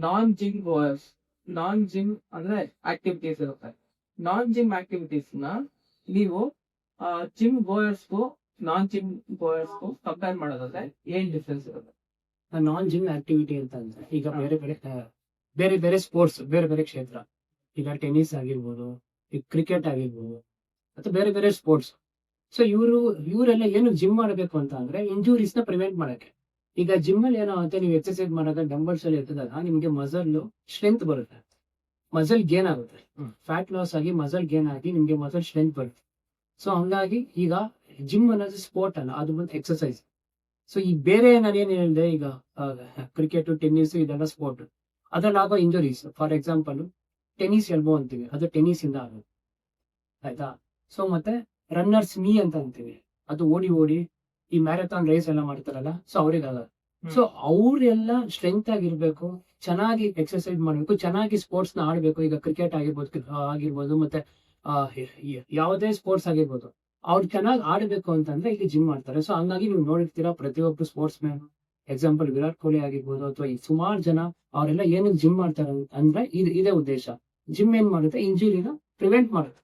ನಾನ್ gym ಗೋಯರ್ಸ್. ನಾನ್ gym ಅಂದ್ರೆ activities ಇರುತ್ತೆ. ನಾನ್ gym activities ನ ನೀವು ಜಿಮ್ ಗೋಯರ್ಸ್ಗೂ ನಾನ್ ಜಿಮ್ ಗೋಯರ್ಸ್ಗೂ ಕಂಪೇರ್ ಮಾಡೋದಾದ್ರೆ ಏನ್ ಡಿಫ್ರೆನ್ಸ್ ಇರುತ್ತೆ? ನಾನ್ ಜಿಮ್ ಆಕ್ಟಿವಿಟಿ ಅಂತ ಅಂದ್ರೆ ಈಗ ಬೇರೆ ಬೇರೆ ಸ್ಪೋರ್ಟ್ಸ್, ಬೇರೆ ಬೇರೆ ಕ್ಷೇತ್ರ, ಈಗ ಟೆನ್ನಿಸ್ ಆಗಿರ್ಬೋದು, ಈಗ ಕ್ರಿಕೆಟ್ ಆಗಿರ್ಬೋದು, ಅಥವಾ ಬೇರೆ ಬೇರೆ ಸ್ಪೋರ್ಟ್ಸ್. ಸೊ ಇವರೆಲ್ಲ ಏನು ಜಿಮ್ ಮಾಡಬೇಕು ಅಂತ ಅಂದ್ರೆ ಇಂಜುರೀಸ್ ನ ಪ್ರಿವೆಂಟ್ ಮಾಡಕ್ಕೆ. ಈಗ ಜಿಮ್ ಅಲ್ಲಿ ಏನಾಗುತ್ತೆ, ನೀವು ಎಕ್ಸರ್ಸೈಸ್ ಮಾಡಿದಾಗ ಡಂಬಲ್ಸ್ ಅಲ್ಲಿ ಎತ್ತಿದಾಗ ನಿಮ್ಗೆ ಮಸಲ್ ಸ್ಟ್ರೆಂತ್ ಬರುತ್ತೆ, ಮಸಲ್ ಗೇನ್ ಆಗುತ್ತೆ, ಫ್ಯಾಟ್ ಲಾಸ್ ಆಗಿ ಮಸಲ್ ಗೇನ್ ಆಗಿ ನಿಮ್ಗೆ ಮಸಲ್ ಸ್ಟ್ರೆಂತ್ ಬರುತ್ತೆ. ಸೊ ಹಂಗಾಗಿ ಈಗ ಜಿಮ್ ಅನ್ನೋದು ಸ್ಪೋರ್ಟ್ ಅಲ್ಲ, ಅದು ಬಂದು ಎಕ್ಸರ್ಸೈಸ್. ಸೊ ಈ ಬೇರೆ ನಾನು ಏನ್ ಹೇಳಿದೆ, ಈಗ ಕ್ರಿಕೆಟ್, ಟೆನ್ನಿಸ್ ಇದೆಲ್ಲ ಸ್ಪೋರ್ಟ್, ಅದ್ರಲ್ಲಿ ಆಗೋ injuries, for example tennis elbow ಅಂತೀವಿ, ಅದು ಟೆನ್ನಿಸ್ ಇಂದ ಆಗುತ್ತೆ, ಆಯ್ತಾ. ಸೊ ಮತ್ತೆ ರನ್ನರ್ಸ್ ನೀ ಅಂತ ಅಂತೀವಿ, ಅದು ಓಡಿ ಓಡಿ ಈ ಮ್ಯಾರಥಾನ್ ರೇಸ್ ಎಲ್ಲ ಮಾಡ್ತಾರಲ್ಲ, ಸೊ ಅವ್ರಿಗಾಗ. ಸೊ ಅವ್ರೆಲ್ಲ ಸ್ಟ್ರೆಂತ್ ಆಗಿರ್ಬೇಕು, ಚೆನ್ನಾಗಿ ಎಕ್ಸರ್ಸೈಸ್ ಮಾಡ್ಬೇಕು, ಚೆನ್ನಾಗಿ ಸ್ಪೋರ್ಟ್ಸ್ ನ ಆಡ್ಬೇಕು. ಈಗ ಕ್ರಿಕೆಟ್ ಆಗಿರ್ಬೋದು ಮತ್ತೆ ಯಾವುದೇ ಸ್ಪೋರ್ಟ್ಸ್ ಆಗಿರ್ಬೋದು, ಅವ್ರು ಚೆನ್ನಾಗಿ ಆಡ್ಬೇಕು ಅಂತಂದ್ರೆ ಇಲ್ಲಿ ಜಿಮ್ ಮಾಡ್ತಾರೆ. ಸೊ ಹಂಗಾಗಿ ನೀವು ನೋಡಿರ್ತೀರಾ ಪ್ರತಿಯೊಬ್ಬರು sports man, example Virat Kohli ಆಗಿರ್ಬೋದು, ಅಥವಾ ಈ ಸುಮಾರು ಜನ ಅವರೆಲ್ಲ ಏನಕ್ಕೆ ಜಿಮ್ ಮಾಡ್ತಾರೆ ಅಂದ್ರೆ ಇದೇ ಉದ್ದೇಶ. ಜಿಮ್ ಏನ್ ಮಾಡುತ್ತೆ, ಇಂಜುರಿನ ಪ್ರಿವೆಂಟ್ ಮಾಡುತ್ತೆ.